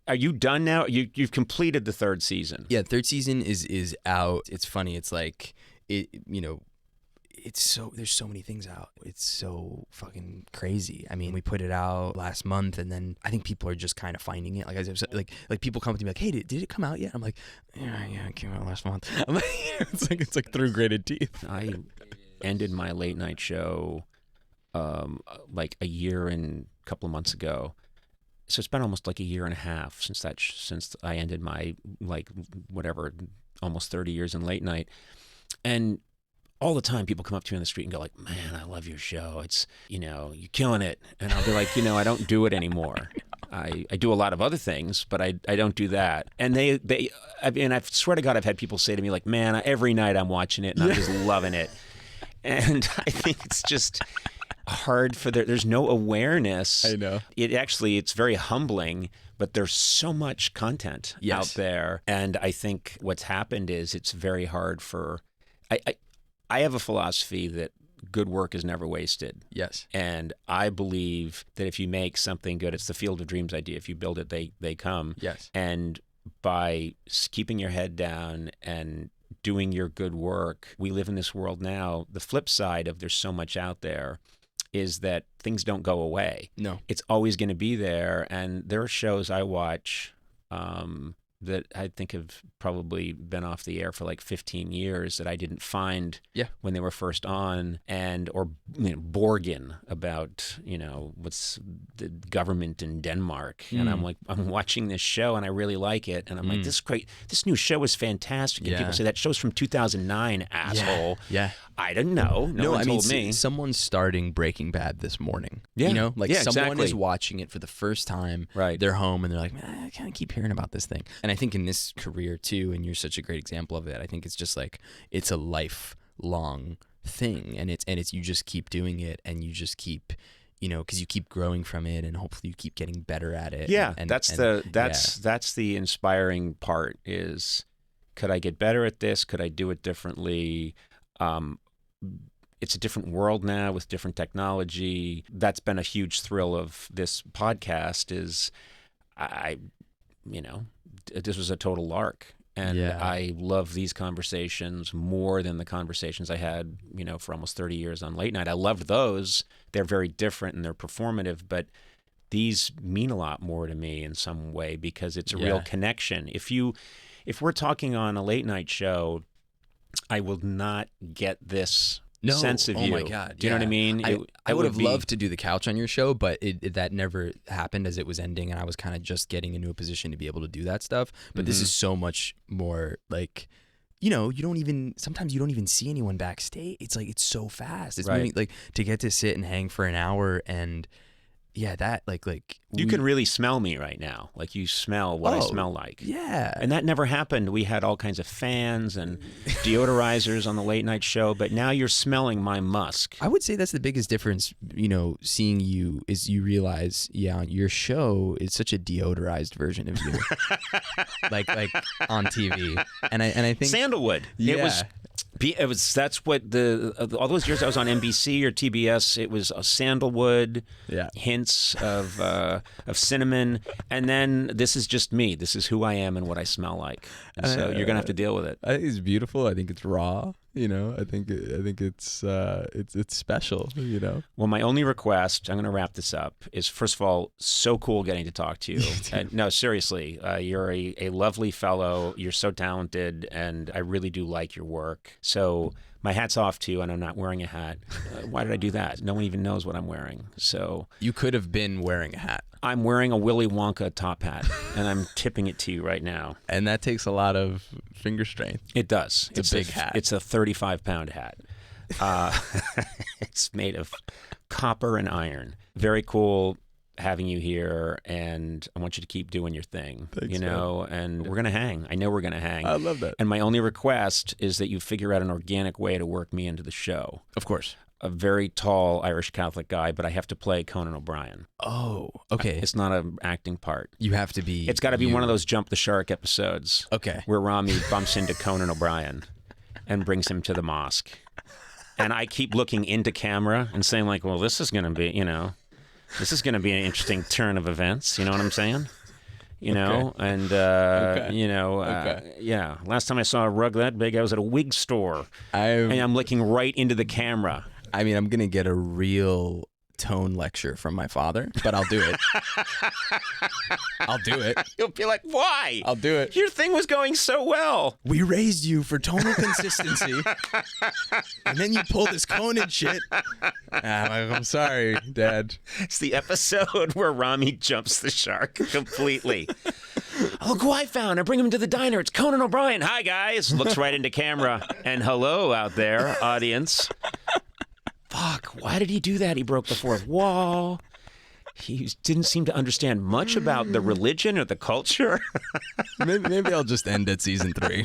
Are you done now? You've completed the third season. Yeah, third season is out. It's funny. It's like it's so, there's so many things out. It's so fucking crazy. I mean, we put it out last month, and then I think people are just kind of finding it. Like people come up to me like, "Hey, did it come out yet?" I'm like, "Yeah, it came out last month." I'm like, it's like through gritted teeth. I ended my late night show like a year and a couple of months ago. So it's been almost like a year and a half since I ended my almost 30 years in late night. And all the time people come up to me on the street and go like, "Man, I love your show. It's, you're killing it." And I'll be like, I don't do it anymore. I do a lot of other things, but I don't do that. And I swear to God, I've had people say to me like, "Man, every night I'm watching it and I'm just loving it." And I think it's just hard there's no awareness. I know. It's very humbling, but there's so much content out there. And I think what's happened is it's very hard I have a philosophy that good work is never wasted. Yes. And I believe that if you make something good, it's the field of dreams idea. If you build it, they come. Yes. And by keeping your head down and doing your good work, we live in this world now. The flip side of there's so much out there is that things don't go away. No. It's always going to be there. And there are shows I watch that I think have probably been off the air for like 15 years that I didn't find when they were first on, or Borgen about what's the government in Denmark, and I'm watching this show and I really like it, and I'm like, this new show is fantastic, and people say that show's from 2009, asshole. Yeah. I didn't know. No one told me. Someone's starting Breaking Bad this morning. Yeah. Someone exactly. is watching it for the first time. Right. They're home and they're like, "Man, I kind of keep hearing about this thing." And I think in this career too, and you're such a great example of it, I think it's just like, it's a lifelong thing, and it's you just keep doing it, and you just keep, because you keep growing from it, and hopefully you keep getting better at it. Yeah, that's the inspiring part is, could I get better at this? Could I do it differently? It's a different world now with different technology. That's been a huge thrill of this podcast is this was a total lark. And I love these conversations more than the conversations I had, for almost 30 years on late night. I loved those. They're very different and they're performative, but these mean a lot more to me in some way because it's a real connection. If we're talking on a late night show, I will not get this sense of you. Oh my God. Do you know what I mean? I would have loved to do the couch on your show, but that never happened as it was ending, and I was kind of just getting into a position to be able to do that stuff. But this is so much more like, sometimes you don't even see anyone backstage. It's like, it's so fast. It's moving, like, to get to sit and hang for an hour, and that you can really smell me right now. Like, you smell what I smell like. Yeah. And that never happened. We had all kinds of fans and deodorizers on the late night show, but now you're smelling my musk. I would say that's the biggest difference, seeing you, is you realize, your show is such a deodorized version of you. like on TV. And I think Sandalwood. Yeah. That's what all those years I was on NBC or TBS, it was sandalwood, hints of cinnamon, and then this is just me. This is who I am and what I smell like. And so you're gonna have to deal with it. I think it's beautiful. I think it's raw. I think it's special. Well, my only request, I'm going to wrap this up, is first of all, so cool getting to talk to you. No, seriously, you're a lovely fellow. You're so talented, and I really do like your work. So my hat's off to you, and I'm not wearing a hat. Why did I do that? No one even knows what I'm wearing. So you could have been wearing a hat. I'm wearing a Willy Wonka top hat, and I'm tipping it to you right now. And that takes a lot of finger strength. It does. It's a big hat. It's a 35-pound hat. It's made of copper and iron. Very cool having you here, and I want you to keep doing your thing. Thanks, and we're going to hang. I know we're going to hang. I love that. And my only request is that you figure out an organic way to work me into the show. Of course. A very tall Irish Catholic guy, but I have to play Conan O'Brien. Oh, okay. It's not an acting part. You have to be. It's got to be one of those Jump the Shark episodes. Okay. Where Ramy bumps into Conan O'Brien and brings him to the mosque. And I keep looking into camera and saying like, well, this is going to be, this is going to be an interesting turn of events. You know what I'm saying? you know, and, yeah. Last time I saw a rug that big, I was at a wig store. And I'm looking right into the camera. I mean, I'm going to get a real tone lecture from my father, but I'll do it. I'll do it. You'll be like, why? I'll do it. Your thing was going so well. We raised you for tonal consistency, and then you pull this Conan shit. I'm sorry, Dad. It's the episode where Ramy jumps the shark completely. Look who I found. I bring him to the diner. It's Conan O'Brien. Hi, guys. Looks right into camera. And hello out there, audience. Fuck, why did he do that? He broke the fourth wall. He didn't seem to understand much about the religion or the culture. Maybe I'll just end at season 3.